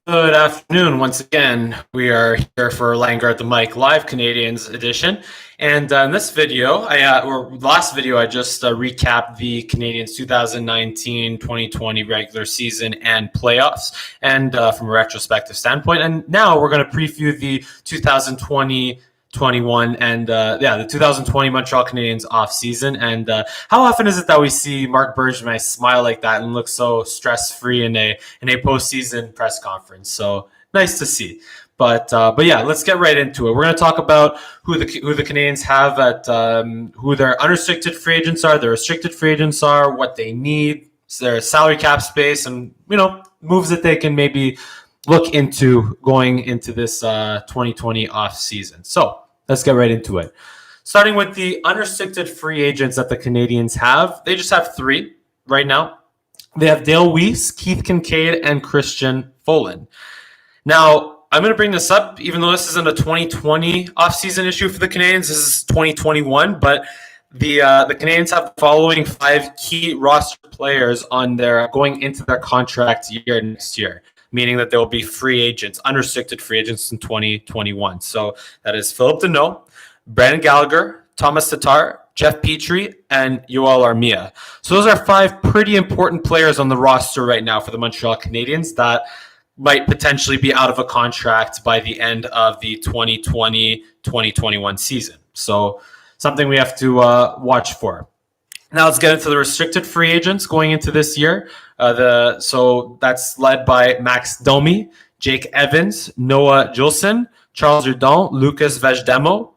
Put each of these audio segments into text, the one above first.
Good afternoon. Once again, we are here for LANGERR at the Mic Live Canadiens edition. And in this video, last video, I just recapped the Canadiens 2019-2020 regular season and playoffs, and from a retrospective standpoint. And now we're going to preview the 2020-21 and the 2020 Montreal Canadiens offseason. And how often is it that we see Marc Bergevin smile like that and look so stress-free in a postseason press conference? So nice to see. But yeah, let's get right into it. We're going to talk about who the Canadiens have at who their unrestricted free agents are, their restricted free agents are, what they need, their salary cap space, and moves that they can maybe look into going into this 2020 off season. So let's get right into it. Starting with the unrestricted free agents that the Canadiens have, they just have three right now. They have Dale Weiss, Keith Kincaid, and Christian Folin. Now, I'm going to bring this up, even though this isn't a 2020 offseason issue for the Canadiens. This is 2021, but the Canadiens have the following five key roster players on their going into their contract year next year, meaning that there will be free agents, unrestricted free agents in 2021. So that is Philip Deneau, Brandon Gallagher, Thomas Tatar, Jeff Petrie, and Yoel Armia. So those are five pretty important players on the roster right now for the Montreal Canadiens that might potentially be out of a contract by the end of the 2020-2021 season. So something we have to watch for. Now let's get into the restricted free agents going into this year. So that's led by Max Domi, Jake Evans, Noah Joulson, Charles Hudon, Lucas Vejdemo,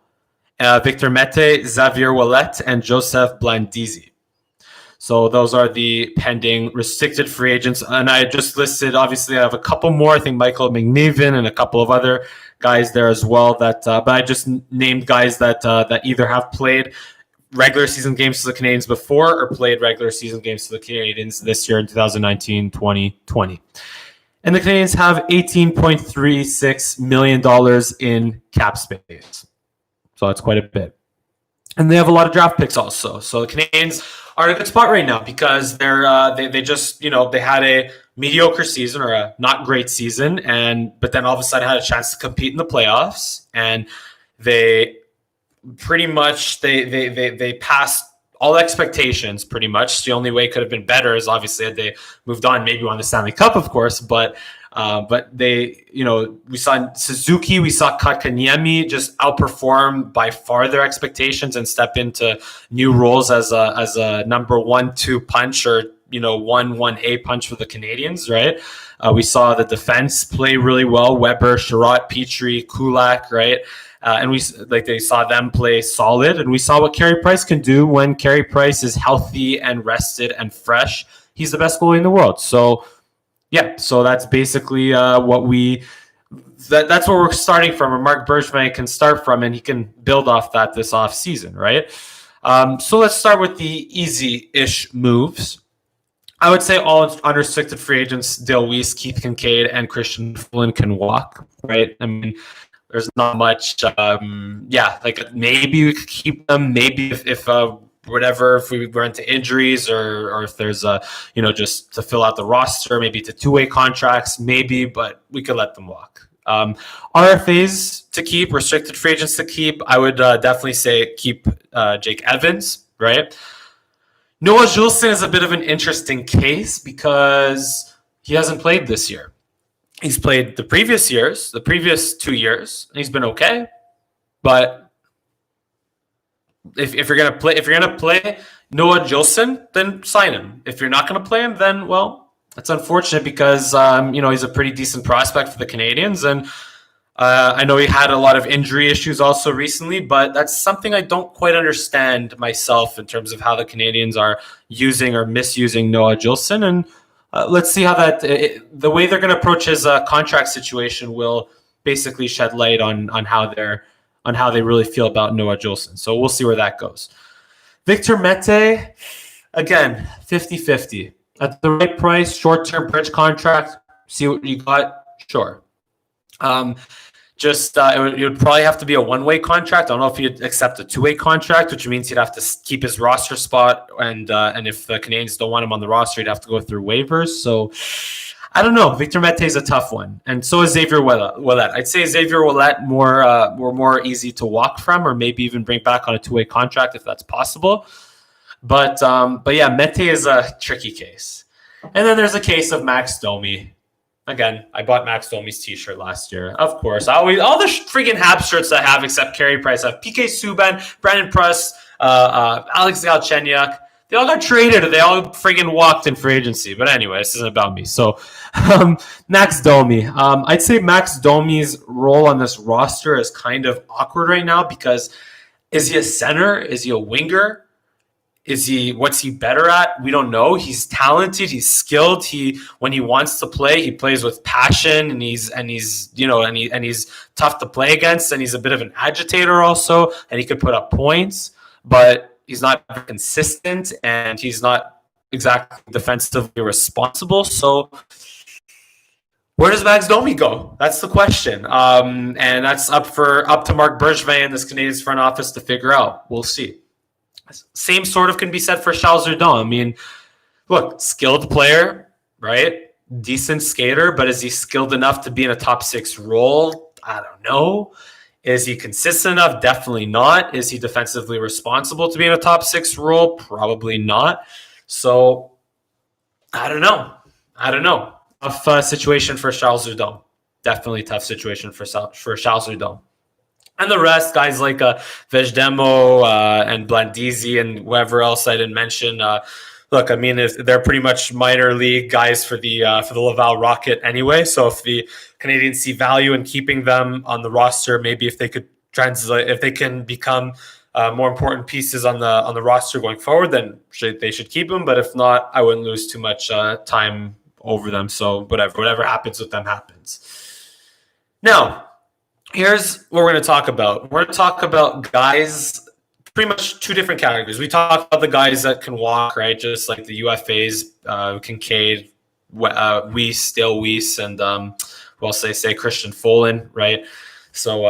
Victor Mete, Xavier Ouellet, and Joseph Blandisi. So those are the pending restricted free agents. And I just listed, obviously, I have a couple more. I think Michael McNiven and a couple of other guys there as well. But I just named guys that either have played regular season games to the Canadiens before or played regular season games to the Canadiens this year in 2019-2020. And the Canadiens have $18.36 million in cap space. So that's quite a bit. And they have a lot of draft picks also. So the Canadiens are in a good spot right now because they just they had a mediocre season or a not great season, but then all of a sudden had a chance to compete in the playoffs, and they pretty much they passed all expectations pretty much. The only way it could have been better is obviously had they moved on, maybe won the Stanley Cup, of course, but they, we saw Suzuki, we saw Kotkaniemi just outperform by far their expectations and step into new roles as a number 1-2 punch or 1-1A punch for the Canadiens, right? We saw the defense play really well: Weber, Sherratt, Petrie, Kulak, right? And they saw them play solid, and we saw what Carey Price can do when Carey Price is healthy and rested and fresh. He's the best goalie in the world. So yeah, so that's basically that's what we're starting from, or Marc Bergevin can start from, and he can build off that this offseason, right? So let's start with the easy-ish moves. I would say all unrestricted free agents, Dale Weiss, Keith Kincaid, and Christian Folin can walk, right? I mean, there's not much, maybe we could keep them, maybe if we run into injuries or if there's just to fill out the roster, maybe to two-way contracts, maybe, but we could let them walk. RFAs to keep, restricted free agents to keep, I would definitely say keep Jake Evans, right? Noah Joulson is a bit of an interesting case because he hasn't played this year. He's played the previous 2 years, and he's been okay, but if you're gonna play Noah Joulson, then sign him. If you're not gonna play him, then that's unfortunate because he's a pretty decent prospect for the Canadiens, and I know he had a lot of injury issues also recently, but that's something I don't quite understand myself in terms of how the Canadiens are using or misusing Noah Joulson, and let's see how the way they're going to approach his contract situation will basically shed light on how they really feel about Noah Joulson. So we'll see where that goes. Victor Mete, again, 50-50. At the right price, short-term bridge contract, see what you got, sure. It would probably have to be a one-way contract. I don't know if he'd accept a two-way contract, which means he'd have to keep his roster spot. And if the Canadiens don't want him on the roster, he'd have to go through waivers. So I don't know. Victor Mete is a tough one, and so is Xavier Ouellet. I'd say Xavier Ouellet more easy to walk from, or maybe even bring back on a 2-way contract if that's possible. But yeah, Mete is a tricky case. And then there's a case of Max Domi. Again, I bought Max Domi's t-shirt last year. Of course, all the freaking Habs shirts I have, except Carey Price, I have PK Subban, Brandon Prus, Alex Galchenyuk. They all got traded, or they all friggin' walked in free agency. But anyway, this isn't about me. So, Max Domi. I'd say Max Domi's role on this roster is kind of awkward right now because is he a center? Is he a winger? What's he better at? We don't know. He's talented. He's skilled. When he wants to play, he plays with passion, and he's tough to play against, and he's a bit of an agitator also, and he could put up points, but he's not consistent, and he's not exactly defensively responsible. So where does Max Domi go? That's the question. And that's up to Marc Bergevin and this Canadiens front office to figure out. We'll see. Same sort of can be said for Charles Jourdan. I mean, look, skilled player, right? Decent skater, but is he skilled enough to be in a top 6 role? I don't know. Is he consistent enough? Definitely not. Is he defensively responsible to be in a top 6 role? Probably not. So, I don't know. Tough situation for Charles Jourdan. Definitely tough situation for Charles Jourdan. And the rest, guys like Vejdemo and Blandisi and whoever else I didn't mention. Look, I mean, they're pretty much minor league guys for the Laval Rocket anyway. So if the Canadiens see value in keeping them on the roster, maybe if they could if they can become more important pieces on the roster going forward, then they should keep them. But if not, I wouldn't lose too much time over them. So whatever happens with them happens. Now, here's what we're going to talk about. We're going to talk about guys, pretty much 2 different categories. We talk about the guys that can walk, right? Just like the UFAs, Kincaid, Weiss, Dale Weiss, and who else they say, Christian Folin, right? So,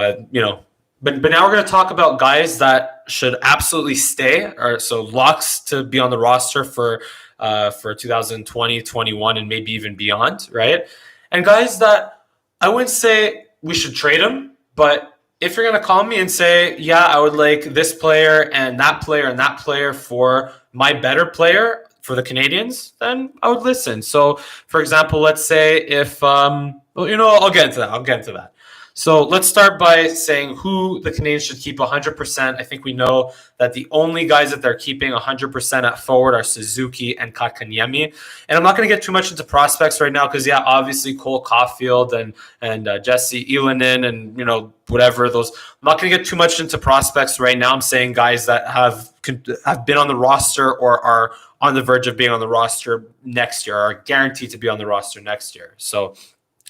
but now we're going to talk about guys that should absolutely stay, or so locks to be on the roster for 2020, 21, and maybe even beyond, right? And guys that I wouldn't say we should trade them. But if you're going to call me and say, yeah, I would like this player and that player for my better player for the Canadiens, then I would listen. So, for example, let's say if, I'll get into that. So let's start by saying who the Canadiens should keep 100%. I think we know that the only guys that they're keeping 100% at forward are Suzuki and Kotkaniemi. And I'm not going to get too much into prospects right now because, yeah, obviously Cole Caulfield and Jesse Ylönen and, whatever those. I'm not going to get too much into prospects right now. I'm saying guys that have been on the roster or are on the verge of being on the roster next year, are guaranteed to be on the roster next year. So,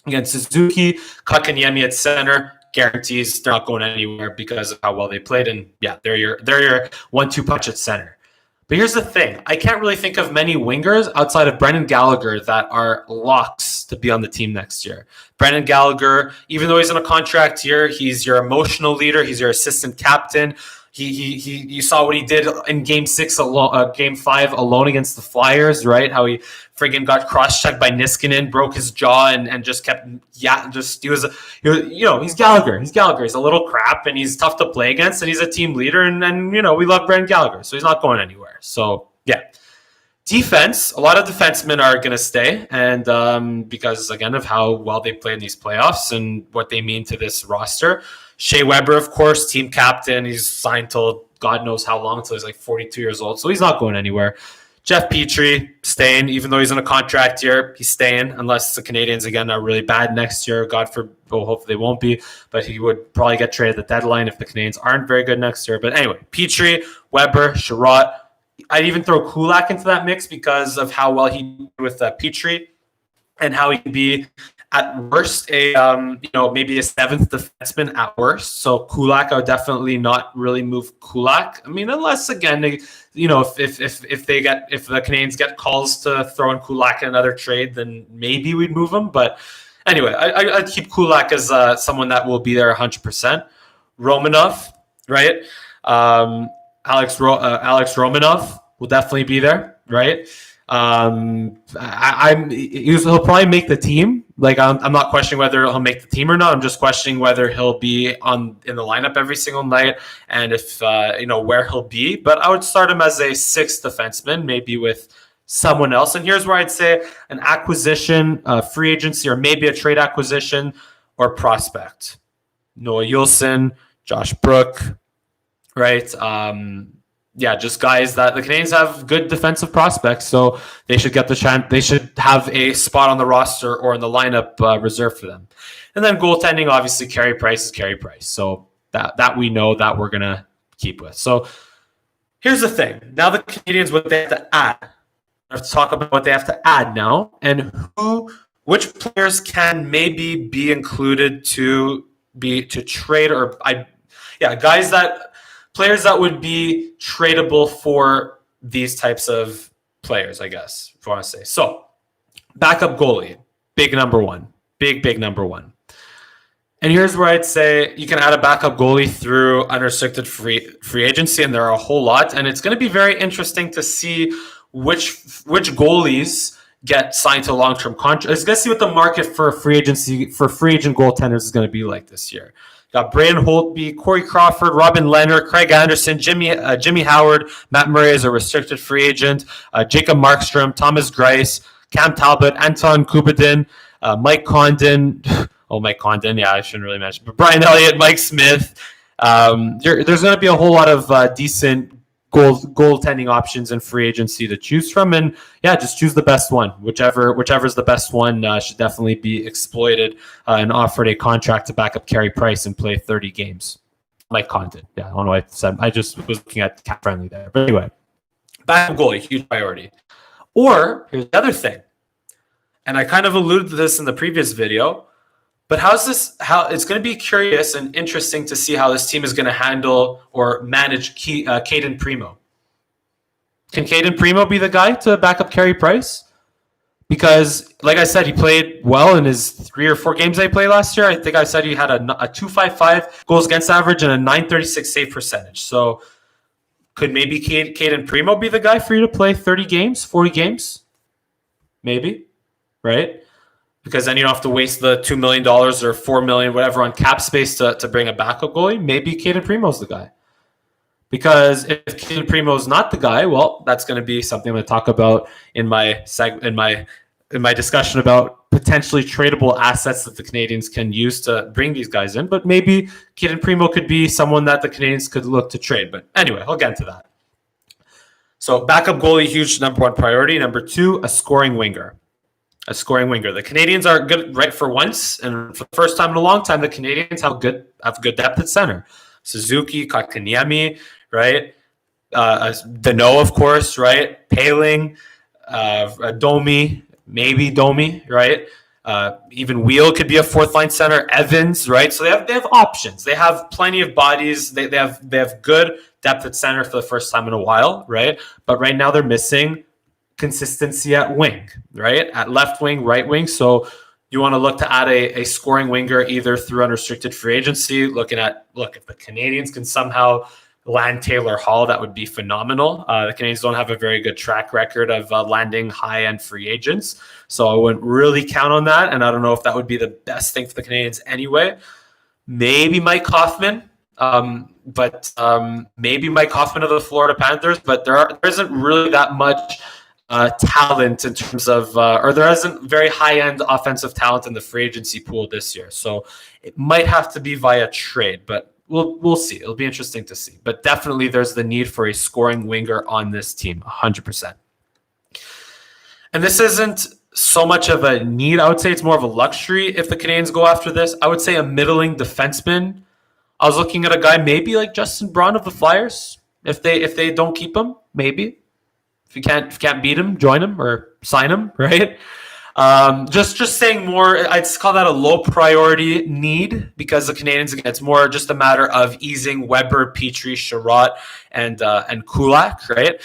again, Suzuki, Kotkaniemi at center, guarantees they're not going anywhere because of how well they played. And yeah, they're your 1-2 punch at center. But here's the thing. I can't really think of many wingers outside of Brendan Gallagher that are locks to be on the team next year. Brendan Gallagher, even though he's in a contract year, he's your emotional leader. He's your assistant captain. You saw what he did in Game 5 alone against the Flyers, right? How he friggin' got cross-checked by Niskanen, broke his jaw, and just kept he's Gallagher. He's Gallagher. He's a little crap, and he's tough to play against, and he's a team leader, and we love Brendan Gallagher, so he's not going anywhere. So yeah. Defense, a lot of defensemen are going to stay, and because, again, of how well they play in these playoffs and what they mean to this roster. Shea Weber, of course, team captain. He's signed till God knows how long, until he's like 42 years old, so he's not going anywhere. Jeff Petrie, staying, even though he's in a contract year, he's staying, unless the Canadiens, again, are really bad next year. God forbid, hopefully they won't be, but he would probably get traded at the deadline if the Canadiens aren't very good next year. But anyway, Petrie, Weber, Sherratt. I'd even throw Kulak into that mix because of how well he did with Petrie and how he could be, at worst, maybe a 7th defenseman at worst. So Kulak, I would definitely not really move Kulak. I mean, unless, again, if the Canadiens get calls to throw in Kulak in another trade, then maybe we'd move him. But anyway, I'd keep Kulak as someone that will be there 100%. Romanov, right? Alex Romanov will definitely be there, right? He'll probably make the team. Like I'm not questioning whether he'll make the team or not. I'm just questioning whether he'll be in the lineup every single night, and if where he'll be. But I would start him as a sixth defenseman, maybe with someone else. And here's where I'd say an acquisition, free agency, or maybe a trade acquisition or prospect. Noah Joulson, Josh Brook, right? Just guys that the Canadiens have good defensive prospects, so they should get the chance. They should have a spot on the roster or in the lineup reserved for them. And then goaltending, obviously, Carey Price is Carey Price, so that we know that we're gonna keep with. So here's the thing: now the Canadiens, what they have to add. Let's talk about what they have to add now, and which players can maybe be included to trade, or players that would be tradable for these types of players, I guess, if you want to say. So, backup goalie, big number one. Big number one. And here's where I'd say you can add a backup goalie through unrestricted free agency, and there are a whole lot. And it's going to be very interesting to see which goalies get signed to long-term contracts. Let's see what the market for free agent goaltenders is going to be like this year. Got Braden Holtby, Corey Crawford, Robin Leonard, Craig Anderson, Jimmy Howard, Matt Murray is a restricted free agent, Jacob Markstrom, Thomas Greiss, Cam Talbot, Anton Kubadin, Mike Condon. Mike Condon. Yeah, I shouldn't really mention. But Brian Elliott, Mike Smith. There's going to be a whole lot of decent goaltending options in free agency to choose from, and just choose the best one. Whichever's the best one should definitely be exploited and offered a contract to back up Carey Price and play 30 games. Mike Condon. Yeah, I don't know what I said. I just was looking at cap friendly there. But anyway, backup goalie, huge priority. Or here's the other thing, and I kind of alluded to this in the previous video. But how it's going to be curious and interesting to see how this team is going to handle or manage Caden Primo. Can Caden Primo be the guy to back up Carey Price? Because, like I said, he played well in his 3 or 4 games they played last year. I think I said he had a .255 goals against average and a .936 save percentage. So could maybe Caden Primo be the guy for you to play 30 games, 40 games? Maybe, right? Because then you don't have to waste the $2 million or $4 million, whatever, on cap space to bring a backup goalie. Maybe Caden Primo's the guy. Because if Caden Primo's not the guy, well, that's going to be something I'm going to talk about in my discussion about potentially tradable assets that the Canadiens can use to bring these guys in. But maybe Caden Primo could be someone that the Canadiens could look to trade. But anyway, I'll get into that. So backup goalie, huge number one priority. Number two, a scoring winger. The Canadiens are good, right, for once, and for the first time in a long time, the Canadiens have good depth at center. Suzuki, Kotkaniemi, right? Danault, of course, right? Paling, Domi, right? Even Wheel could be a fourth line center. Evans, right? So they have options. They have plenty of bodies. They have good depth at center for the first time in a while, right? But right now they're missing consistency at wing, right? At left wing, right wing. So you want to look to add a scoring winger either through unrestricted free agency. If the Canadiens can somehow land Taylor Hall, that would be phenomenal. The Canadiens don't have a very good track record of landing high-end free agents. So I wouldn't really count on that. And I don't know if that would be the best thing for the Canadiens anyway. Maybe Mike Hoffman. Maybe Mike Hoffman of the Florida Panthers. But there isn't really that much talent in terms of, or there isn't very high-end offensive talent in the free agency pool this year. So it might have to be via trade, but we'll see. It'll be interesting to see. But definitely there's the need for a scoring winger on this team, 100%. And this isn't so much of a need. I would say it's more of a luxury if the Canadiens go after this. I would say a middling defenseman. I was looking at a guy maybe like Justin Braun of the Flyers. If they don't keep him, maybe. If you can't beat him, join him or sign him, right? Just saying more. I'd call that a low priority need because the Canadiens, again, it's more just a matter of easing Weber, Petrie, Sherratt, and Kulak, right?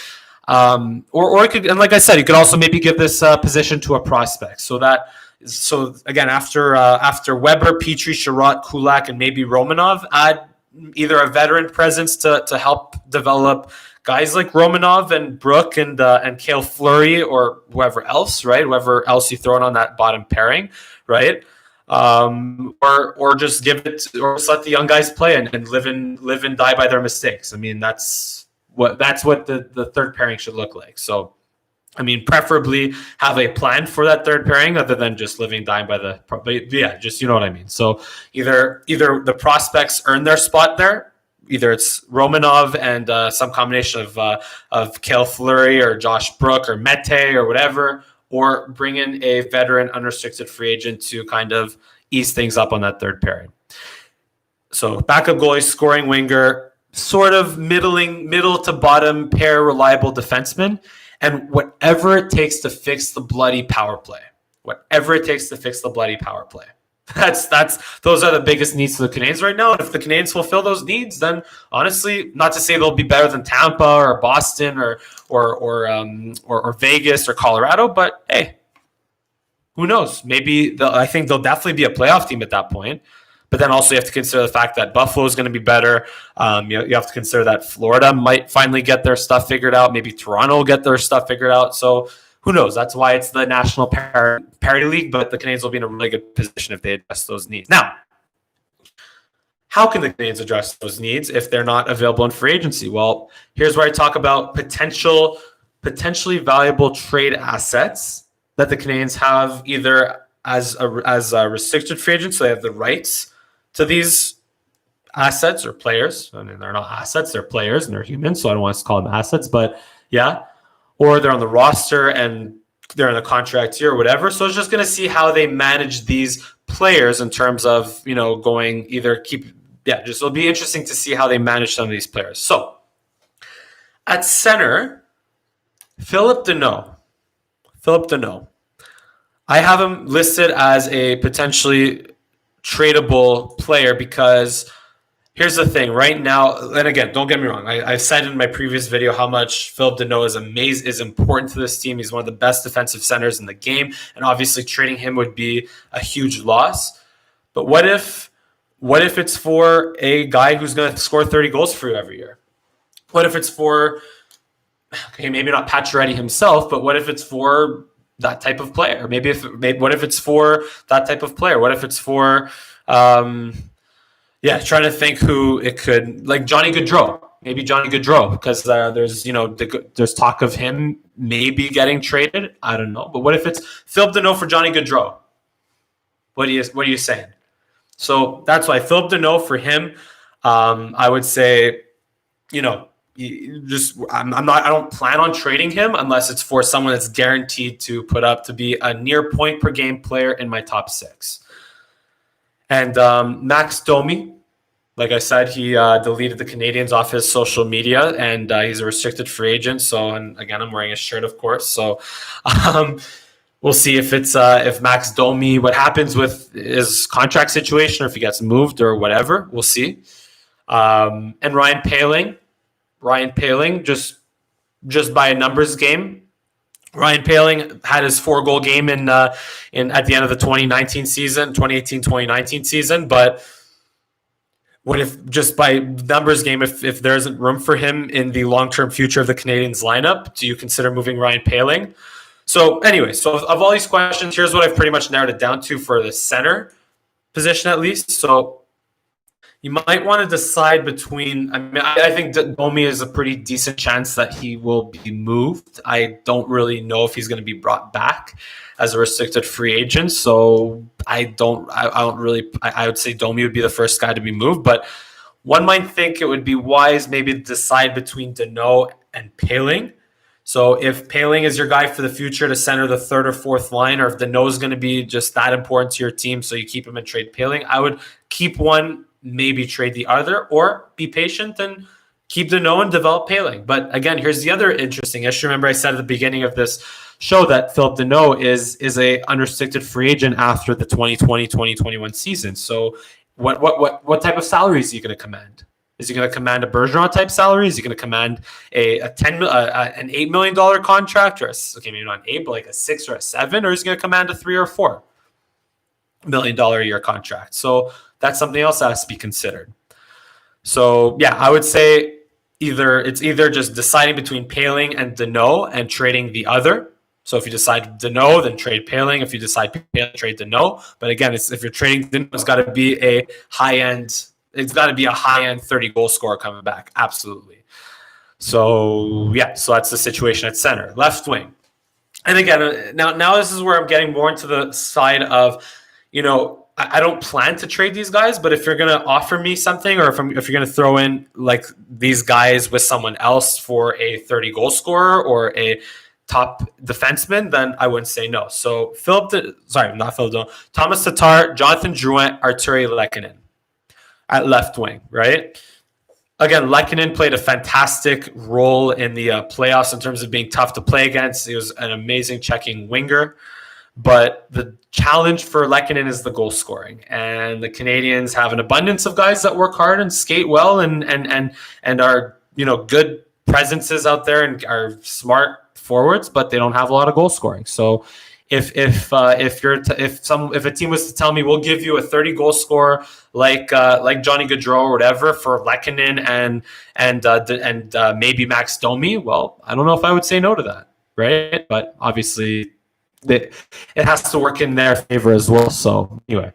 Or it could, and like I said, you could also maybe give this position to a prospect. So again, after Weber, Petrie, Sherratt, Kulak, and maybe Romanov, add either a veteran presence to help develop guys like Romanov and Brook and Cale Fleury or whoever else, right? Whoever else you throw in on that bottom pairing, right? Or just give it, or just let the young guys play and live and die by their mistakes. I mean, that's what the third pairing should look like. So, I mean, preferably have a plan for that third pairing other than just living, dying by the. But yeah, just you know what I mean. So either the prospects earn their spot there. Either it's Romanov and some combination of Cale Fleury or Josh Brook or Mete or whatever, or bring in a veteran unrestricted free agent to kind of ease things up on that third pairing. So backup goalie, scoring winger, sort of middle to bottom pair, reliable defenseman, and whatever it takes to fix the bloody power play. Whatever it takes to fix the bloody power play. Those are the biggest needs to the Canadiens right now. And if the Canadiens fulfill those needs, then honestly, not to say they'll be better than Tampa or Boston or Vegas or Colorado, but hey, who knows? Maybe I think they'll definitely be a playoff team at that point. But then also you have to consider the fact that Buffalo is going to be better. You have to consider that Florida might finally get their stuff figured out. Maybe Toronto will get their stuff figured out. So who knows? That's why it's the National Parity League, but the Canadiens will be in a really good position if they address those needs. Now, how can the Canadiens address those needs if they're not available in free agency? Well, here's where I talk about potentially valuable trade assets that the Canadiens have either as a restricted free agent, so they have the rights to these assets or players. I mean, they're not assets, they're players and they're humans, so I don't want to call them assets, but yeah. Or they're on the roster and they're in the contract year or whatever. So it's just going to see how they manage these players in terms of, going either it'll be interesting to see how they manage some of these players. So at center, Phillip Danault. I have him listed as a potentially tradable player because here's the thing right now, and again, don't get me wrong. I said in my previous video how much Phillip Danault is important to this team. He's one of the best defensive centers in the game, and obviously trading him would be a huge loss. But what if it's for a guy who's going to score 30 goals for you every year? What if it's for, maybe not Pacioretty himself, but what if it's for that type of player? What if it's for that type of player? What if it's for trying to think who it could, like Johnny Gaudreau. Maybe Johnny Gaudreau, because there's talk of him maybe getting traded. I don't know, but what if it's Phillip Danault for Johnny Gaudreau? What are you saying? So that's why Phillip Danault for him. I would say, I don't plan on trading him unless it's for someone that's guaranteed to put up to be a near point per game player in my top six. And Max Domi, like I said, he deleted the Canadiens off his social media, and he's a restricted free agent. So, and again, I'm wearing his shirt, of course. So, we'll see if Max Domi, what happens with his contract situation, or if he gets moved or whatever. We'll see. And Ryan Poehling, just by a numbers game. Ryan Poehling had his 4-goal game in at the end of the 2018-2019 season. But what if just by numbers game, if there isn't room for him in the long-term future of the Canadiens lineup, do you consider moving Ryan Poehling? So anyway, of all these questions, here's what I've pretty much narrowed it down to for the center position at least. So you might want to decide between. I think that Domi is a pretty decent chance that he will be moved. I don't really know if he's going to be brought back as a restricted free agent. So I would say Domi would be the first guy to be moved. But one might think it would be wise maybe to decide between Danault and Poehling. So if Poehling is your guy for the future to center the third or fourth line, or if Danault is going to be just that important to your team, so you keep him and trade Poehling, I would keep one, maybe trade the other, or be patient and keep Danault and develop Poehling. But again, here's the other interesting issue. Remember I said at the beginning of this show that Phillip Danault is a unrestricted free agent after the 2020-2021 season. So what type of salary is he going to command? Is he going to command a Bergeron type salary? Is he going to command an $8 million contract, or maybe not 8, but like a 6 or a 7, or is he going to command a $3 or $4 million a year contract? So that's something else that has to be considered. So yeah, I would say either just deciding between Paling and Deneau and trading the other. So if you decide Deneau, then trade Paling. If you decide Paling, trade Deneau. But again, if you're trading Deneau, it's got to be a high end. It's got to be a high end 30 goal scorer coming back. Absolutely. So yeah, so that's the situation at center, left wing. And again, now this is where I'm getting more into the side of, I don't plan to trade these guys, but if you're going to offer me something, or if you're going to throw in like these guys with someone else for a 30 goal scorer or a top defenseman, then I wouldn't say no. So Thomas Tatar, Jonathan Drouin, Arturi Lehkonen at left wing, right? Again, Lehkonen played a fantastic role in the playoffs in terms of being tough to play against. He was an amazing checking winger. But the challenge for Lehkonen is the goal scoring. And the Canadiens have an abundance of guys that work hard and skate well and are, good presences out there and are smart forwards, but they don't have a lot of goal scoring. So if a team was to tell me we'll give you a 30 goal scorer like Johnny Gaudreau or whatever for Lehkonen and maybe Max Domi, well, I don't know if I would say no to that, right? But obviously it has to work in their favor as well. So anyway,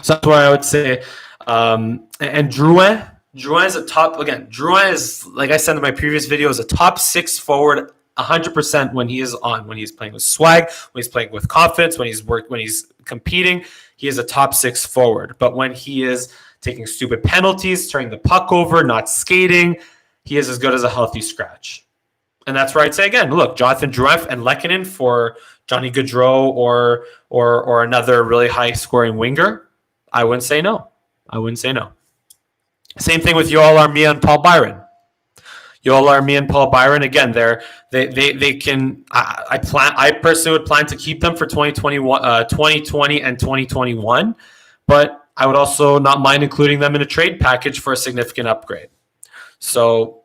so that's why I would say, and Drouin is a top, again, Drouin is, like I said in my previous video, is a top 6 forward 100% when he is on, when he's playing with swag, when he's playing with confidence, when he's competing, he is a top 6 forward. But when he is taking stupid penalties, turning the puck over, not skating, he is as good as a healthy scratch. And that's where I'd say again, look, Jonathan Drouin and Lehkonen for Johnny Gaudreau or another really high scoring winger, I wouldn't say no. Same thing with Yoel Armia and Paul Byron. Yoel Armia and Paul Byron, again, they can. I personally would plan to keep them for 2020 and 2021, but I would also not mind including them in a trade package for a significant upgrade. So,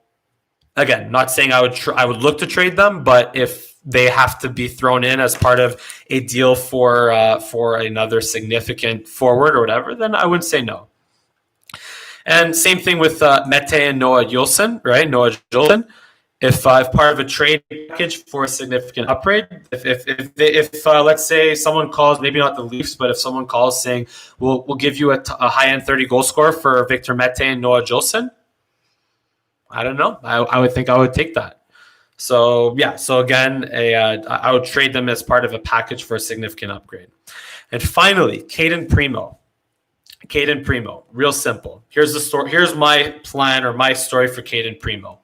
again, not saying I would look to trade them, but if they have to be thrown in as part of a deal for another significant forward or whatever, then I wouldn't say no. And same thing with Mete and Noah Joulson, right? Noah Joulson. If part of a trade package for a significant upgrade, if let's say someone calls, maybe not the Leafs, but if someone calls saying we'll give you a high-end 30 goal scorer for Victor Mete and Noah Joulson, I don't know. I would think I would take that. So yeah. So again, I would trade them as part of a package for a significant upgrade. And finally, Caden Primo. Real simple. Here's the story. Here's my plan or my story for Caden Primo.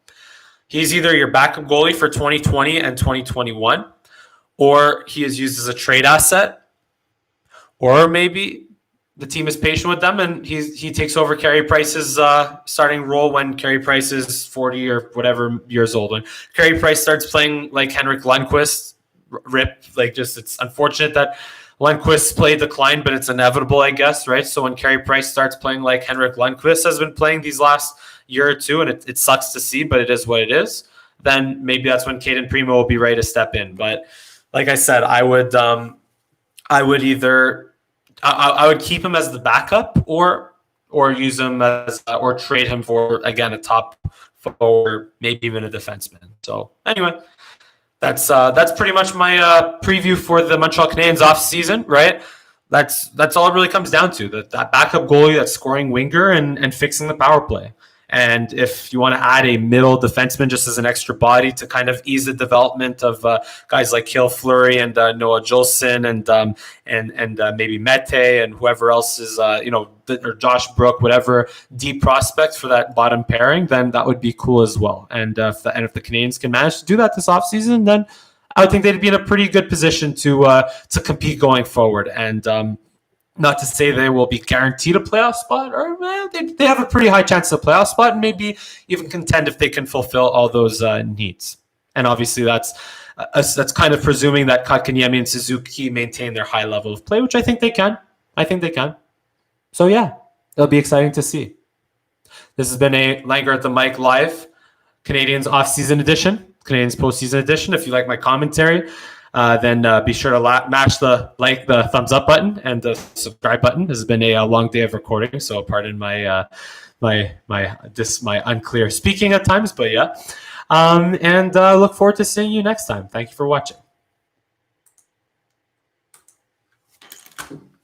He's either your backup goalie for 2020 and 2021, or he is used as a trade asset, or maybe the team is patient with them and he takes over Carey Price's starting role when Carey Price is 40 or whatever years old. When Carey Price starts playing like Henrik Lundqvist, it's unfortunate that Lundqvist's play declined, but it's inevitable, I guess, right? So when Carey Price starts playing like Henrik Lundqvist has been playing these last year or two, and it sucks to see, but it is what it is, then maybe that's when Caden Primo will be ready to step in. But like I said, I would keep him as the backup or use him as or trade him for, again, a top forward, maybe even a defenseman. So anyway, that's pretty much my preview for the Montreal Canadiens off season, right? That's all it really comes down to, that backup goalie, that scoring winger, and fixing the power play. And if you want to add a middle defenseman just as an extra body to kind of ease the development of guys like Cale Fleury and Noah Joulson and maybe Mete and whoever else is, or Josh Brook, whatever deep prospects for that bottom pairing, then that would be cool as well. And if the Canadiens can manage to do that this offseason, then I would think they'd be in a pretty good position to compete going forward. And not to say they will be guaranteed a playoff spot, or they have a pretty high chance of a playoff spot, and maybe even contend if they can fulfill all those needs. And obviously, that's kind of presuming that Kotkaniemi and Suzuki maintain their high level of play, which I think they can. So yeah, it'll be exciting to see. This has been a Langer at the Mic live Canadiens off-season edition, Canadiens postseason edition. If you like my commentary, then be sure to match the thumbs up button and the subscribe button. This has been a long day of recording, so pardon my my unclear speaking at times, but yeah. And look forward to seeing you next time. Thank you for watching.